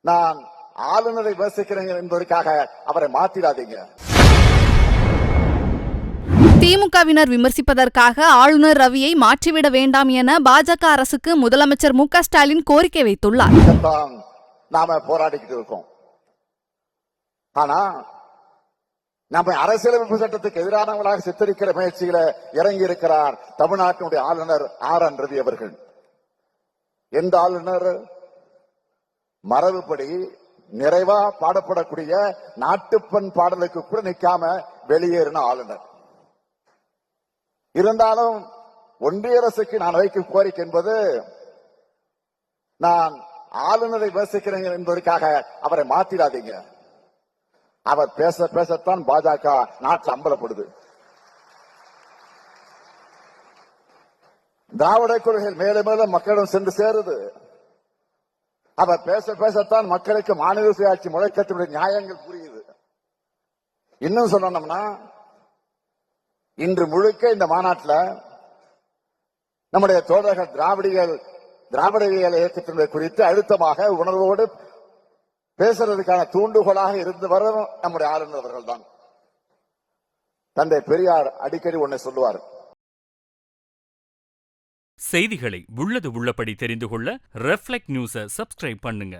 நான் ஆளுநரை விமர்சிக்கிறேன் என்பதற்காக அவரை மாத்திடாதீங்க. திமுகவினர் விமர்சிப்பதற்காக ஆளுநர் ரவியை மாற்றிவிட வேண்டாம் என பாஜக அரசுக்கு முதலமைச்சர் மு க ஸ்டாலின் கோரிக்கை வைத்துள்ளார். நாம போராடிக்கிட்டு இருக்கோம். ஆனா நம்ம அரசியலமைப்பு சட்டத்துக்கு எதிரானவர்களாக சித்தரிக்கிற முயற்சியில இறங்கி இருக்கிறார் தமிழ்நாட்டினுடைய ஆளுநர் ஆர்.என். ரவி அவர்கள். எந்த ஆளுநர்? மரபுப்படி நிறைவா பாடப்படக்கூடிய நாட்டுப்பண் பாடலுக்கு கூட நிக்காம வெளியேறின ஆளுநர். இருந்தாலும் ஒன்றிய அரசுக்கு நான் வைக்கும் கோரிக்கை என்பது, நான் ஆளுநரை விமர்சிக்கிறேன் என்பதற்காக அவரை மாத்திடாதீங்க. அவர் பேசத்தான் பாஜக நாட்டில் அம்பலப்படுது. திராவிட கொள்கைகள் மேலும் மேலும் மக்களிடம் சென்று சேருது. அவர் பேசத்தான் மக்களுக்கு மாநில சுயாட்சி முழக்கத்தினுடைய நியாயங்கள் புரியுது. இன்னும் சொல்லணும்னா, இன்று முழுக்க இந்த மாநாட்டில் நம்முடைய தோழர்கள் திராவிடவியல் இயக்கத்தினுடைய குறித்து அழுத்தமாக உணர்வோடு பேசுறதுக்கான தூண்டுகோலாக இருந்து வரும் நம்முடைய ஆளுநர் அவர்கள் தான். தந்தை பெரியார் அடிக்கடி ஒன்றை சொல்லுவார். செய்திகளை உள்ளது உள்ளபடி தெரிந்து கொள்ள ரெஃப்ளெக்ட் நியூஸை சப்ஸ்கிரைப் பண்ணுங்க.